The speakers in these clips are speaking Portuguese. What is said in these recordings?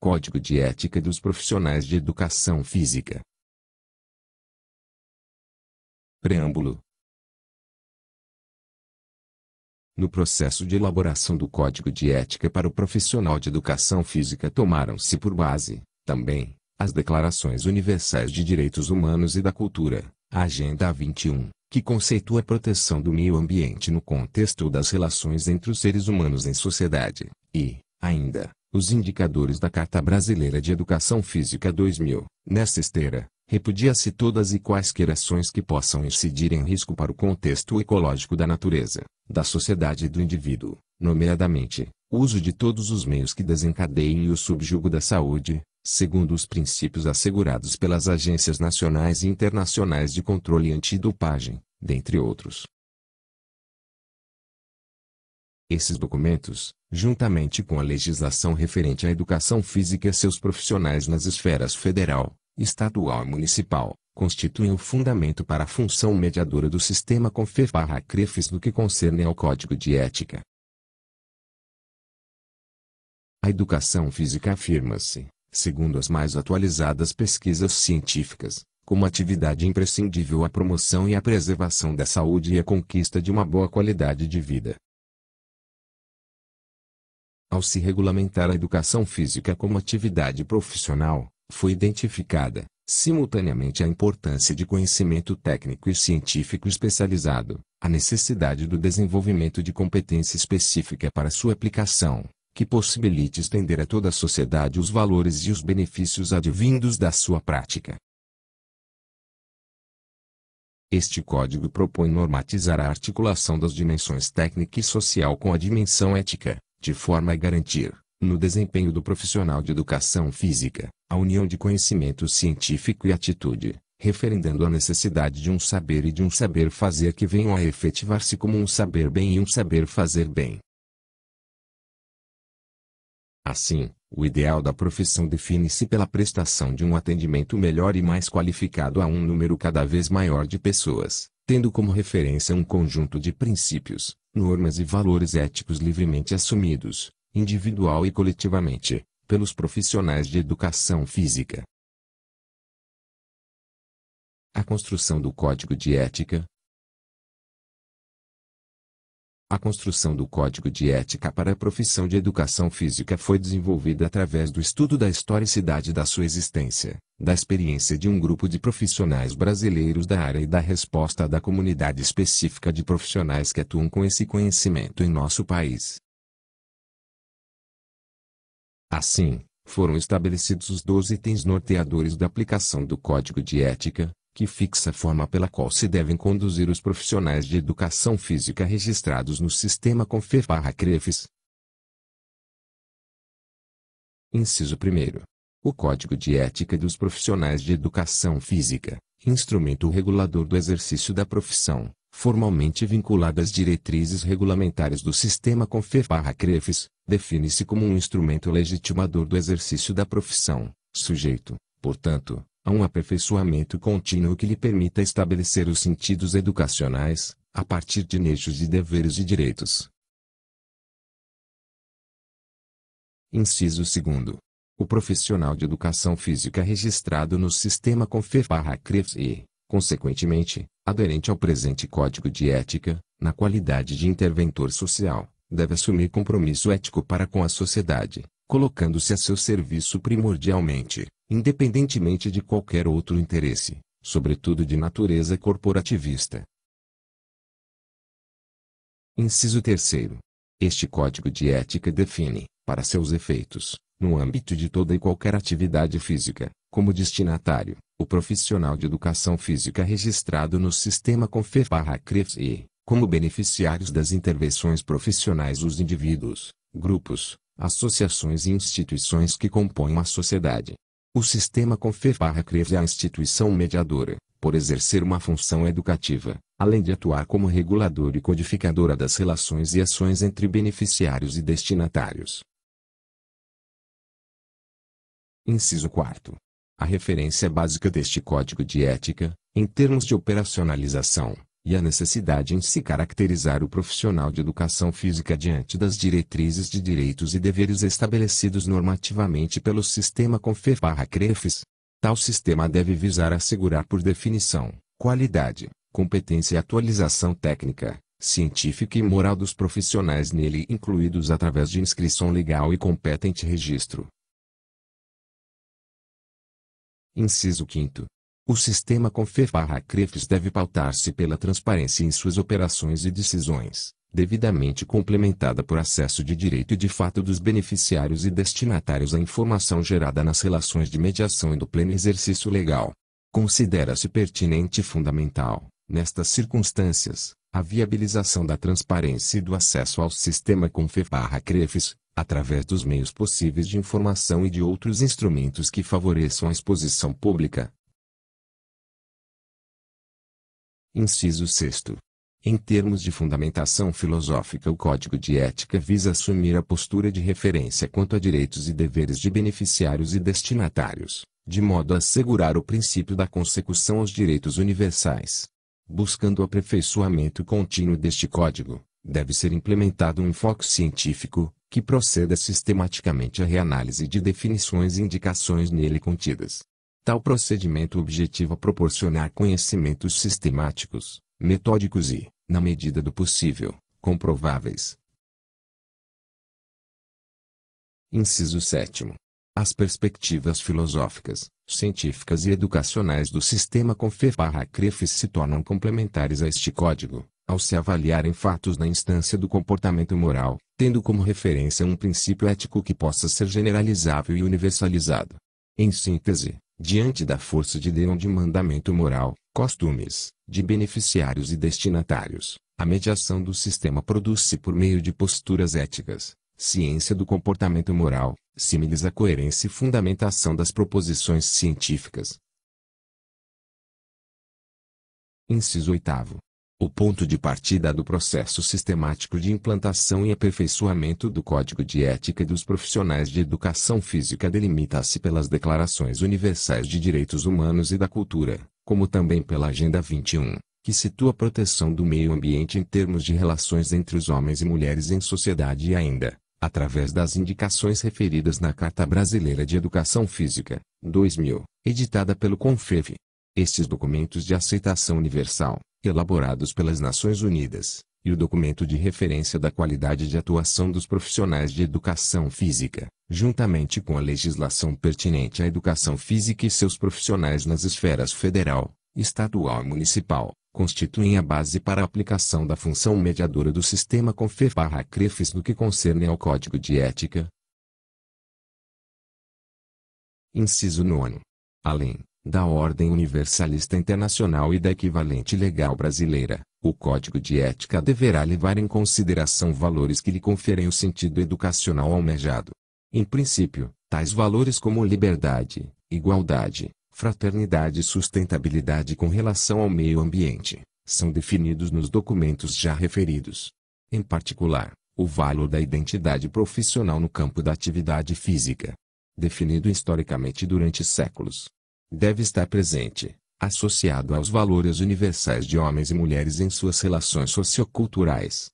Código de Ética dos Profissionais de Educação Física. Preâmbulo. No processo de elaboração do Código de Ética para o profissional de educação física tomaram-se por base, também, as Declarações Universais de Direitos Humanos e da Cultura, a Agenda 21, que conceitua a proteção do meio ambiente no contexto das relações entre os seres humanos em sociedade, e, ainda, os indicadores da Carta Brasileira de Educação Física 2000. Nesta esteira, repudia-se todas e quaisquer ações que possam incidir em risco para o contexto ecológico da natureza, da sociedade e do indivíduo, nomeadamente, o uso de todos os meios que desencadeiem o subjugo da saúde, segundo os princípios assegurados pelas agências nacionais e internacionais de controle antidopagem, dentre outros. Esses documentos, juntamente com a legislação referente à educação física e seus profissionais nas esferas federal, estadual e municipal, constituem o fundamento para a função mediadora do sistema CONFER/CREFIS no que concerne ao Código de Ética. A educação física afirma-se, segundo as mais atualizadas pesquisas científicas, como atividade imprescindível à promoção e à preservação da saúde e à conquista de uma boa qualidade de vida. Ao se regulamentar a educação física como atividade profissional, foi identificada, simultaneamente, a importância de conhecimento técnico e científico especializado, a necessidade do desenvolvimento de competência específica para sua aplicação, que possibilite estender a toda a sociedade os valores e os benefícios advindos da sua prática. Este código propõe normatizar a articulação das dimensões técnica e social com a dimensão ética, de forma a garantir, no desempenho do profissional de educação física, a união de conhecimento científico e atitude, referendando a necessidade de um saber e de um saber fazer que venham a efetivar-se como um saber bem e um saber fazer bem. Assim, o ideal da profissão define-se pela prestação de um atendimento melhor e mais qualificado a um número cada vez maior de pessoas, tendo como referência um conjunto de princípios, normas e valores éticos livremente assumidos, individual e coletivamente, pelos profissionais de educação física. A construção do Código de Ética. A construção do Código de Ética para a profissão de educação física foi desenvolvida através do estudo da historicidade da sua existência, da experiência de um grupo de profissionais brasileiros da área e da resposta da comunidade específica de profissionais que atuam com esse conhecimento em nosso país. Assim, foram estabelecidos os 12 itens norteadores da aplicação do Código de Ética, que fixa a forma pela qual se devem conduzir os profissionais de educação física registrados no sistema CONFER/CREFIS. Inciso 1º. O Código de Ética dos Profissionais de Educação Física, instrumento regulador do exercício da profissão, formalmente vinculado às diretrizes regulamentares do sistema CONFER/CREFIS, define-se como um instrumento legitimador do exercício da profissão, sujeito, portanto, a um aperfeiçoamento contínuo que lhe permita estabelecer os sentidos educacionais, a partir de nichos de deveres e direitos. Inciso 2º. O profissional de educação física registrado no sistema CONFER/CREFIS e, consequentemente, aderente ao presente Código de Ética, na qualidade de interventor social, deve assumir compromisso ético para com a sociedade, colocando-se a seu serviço primordialmente, independentemente de qualquer outro interesse, sobretudo de natureza corporativista. Inciso 3º. Este Código de Ética define, para seus efeitos, no âmbito de toda e qualquer atividade física, como destinatário, o profissional de educação física registrado no sistema CONFER/CREFIS e, como beneficiários das intervenções profissionais, os indivíduos, grupos, associações e instituições que compõem a sociedade. O sistema CONFER/CREFIS é a instituição mediadora, por exercer uma função educativa, além de atuar como regulador e codificadora das relações e ações entre beneficiários e destinatários. Inciso 4º. A referência básica deste Código de Ética, em termos de operacionalização, e a necessidade em se caracterizar o profissional de educação física diante das diretrizes de direitos e deveres estabelecidos normativamente pelo sistema CONFER/CREFIS. Tal sistema deve visar assegurar por definição, qualidade, competência e atualização técnica, científica e moral dos profissionais nele incluídos através de inscrição legal e competente registro. Inciso 5º. O sistema CONFER/CREFIS deve pautar-se pela transparência em suas operações e decisões, devidamente complementada por acesso de direito e de fato dos beneficiários e destinatários à informação gerada nas relações de mediação e do pleno exercício legal. Considera-se pertinente e fundamental, nestas circunstâncias, a viabilização da transparência e do acesso ao sistema CONFER/CREFIS, através dos meios possíveis de informação e de outros instrumentos que favoreçam a exposição pública. Inciso 6º. Em termos de fundamentação filosófica, o Código de Ética visa assumir a postura de referência quanto a direitos e deveres de beneficiários e destinatários, de modo a assegurar o princípio da consecução aos direitos universais. Buscando o aperfeiçoamento contínuo deste Código, deve ser implementado um enfoque científico, que proceda sistematicamente à reanálise de definições e indicações nele contidas. Tal procedimento objetiva proporcionar conhecimentos sistemáticos, metódicos e, na medida do possível, comprováveis. Inciso 7º. As perspectivas filosóficas, científicas e educacionais do sistema CONFER/CREFIS se tornam complementares a este Código, ao se avaliarem fatos na instância do comportamento moral, tendo como referência um princípio ético que possa ser generalizável e universalizado. Em síntese, diante da força de mandamento moral, costumes, de beneficiários e destinatários, a mediação do sistema produz-se por meio de posturas éticas, ciência do comportamento moral, símiles à coerência e fundamentação das proposições científicas. Inciso 8º. O ponto de partida do processo sistemático de implantação e aperfeiçoamento do Código de Ética dos Profissionais de Educação Física delimita-se pelas Declarações Universais de Direitos Humanos e da Cultura, como também pela Agenda 21, que situa a proteção do meio ambiente em termos de relações entre os homens e mulheres em sociedade e ainda, através das indicações referidas na Carta Brasileira de Educação Física, 2000, editada pelo CONFEF. Estes documentos de aceitação universal, elaborados pelas Nações Unidas, e o documento de referência da qualidade de atuação dos profissionais de educação física, juntamente com a legislação pertinente à educação física e seus profissionais nas esferas federal, estadual e municipal, constituem a base para a aplicação da função mediadora do sistema CONFER/CREFIS no que concerne ao Código de Ética. Inciso 9º. Além da ordem universalista internacional e da equivalente legal brasileira, o Código de Ética deverá levar em consideração valores que lhe conferem o sentido educacional almejado. Em princípio, tais valores como liberdade, igualdade, fraternidade e sustentabilidade com relação ao meio ambiente, são definidos nos documentos já referidos. Em particular, o valor da identidade profissional no campo da atividade física, definido historicamente durante séculos, deve estar presente, associado aos valores universais de homens e mulheres em suas relações socioculturais.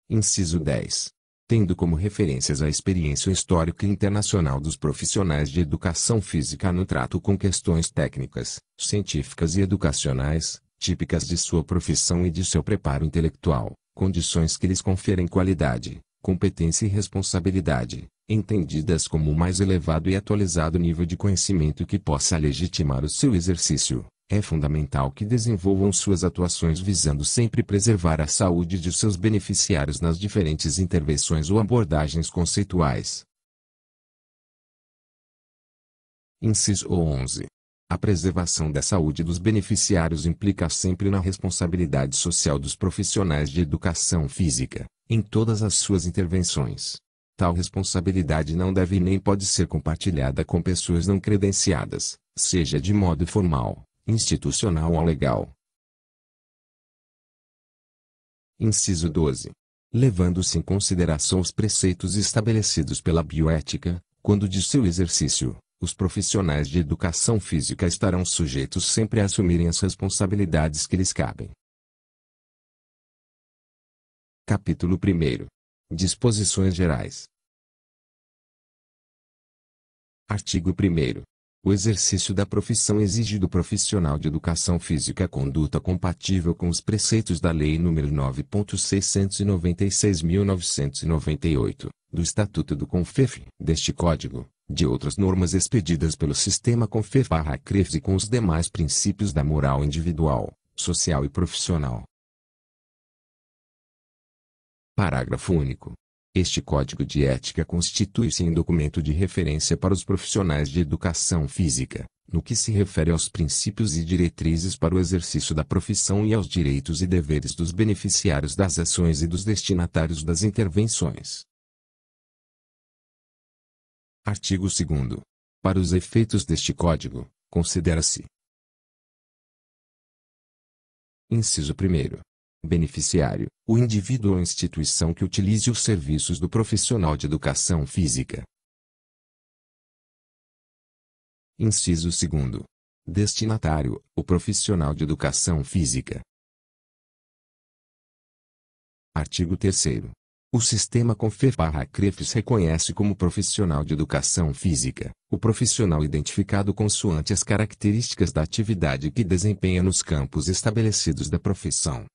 Inciso 10. Tendo como referências a experiência histórica e internacional dos profissionais de educação física no trato com questões técnicas, científicas e educacionais, típicas de sua profissão e de seu preparo intelectual, condições que lhes conferem qualidade, competência e responsabilidade, entendidas como o mais elevado e atualizado nível de conhecimento que possa legitimar o seu exercício, é fundamental que desenvolvam suas atuações visando sempre preservar a saúde de seus beneficiários nas diferentes intervenções ou abordagens conceituais. Inciso 11. A preservação da saúde dos beneficiários implica sempre na responsabilidade social dos profissionais de educação física, em todas as suas intervenções. Tal responsabilidade não deve nem pode ser compartilhada com pessoas não credenciadas, seja de modo formal, institucional ou legal. Inciso 12. Levando-se em consideração os preceitos estabelecidos pela bioética, quando de seu exercício, Os profissionais de educação física estarão sujeitos sempre a assumirem as responsabilidades que lhes cabem. Capítulo 1. Disposições gerais. Artigo 1º. O exercício da profissão exige do profissional de educação física conduta compatível com os preceitos da Lei nº 9.696/1998, do Estatuto do CONFEF, deste Código, de outras normas expedidas pelo Sistema CONFEF/CREFS e com os demais princípios da moral individual, social e profissional. Parágrafo único. Este Código de Ética constitui-se em documento de referência para os profissionais de educação física, no que se refere aos princípios e diretrizes para o exercício da profissão e aos direitos e deveres dos beneficiários das ações e dos destinatários das intervenções. Artigo 2º. Para os efeitos deste Código, considera-se: Inciso 1º. Beneficiário, o indivíduo ou instituição que utilize os serviços do profissional de educação física. Inciso 2º. Destinatário, o profissional de educação física. Artigo 3º. O Sistema CONFEF/CREFS reconhece como profissional de educação física o profissional identificado consoante as características da atividade que desempenha nos campos estabelecidos da profissão.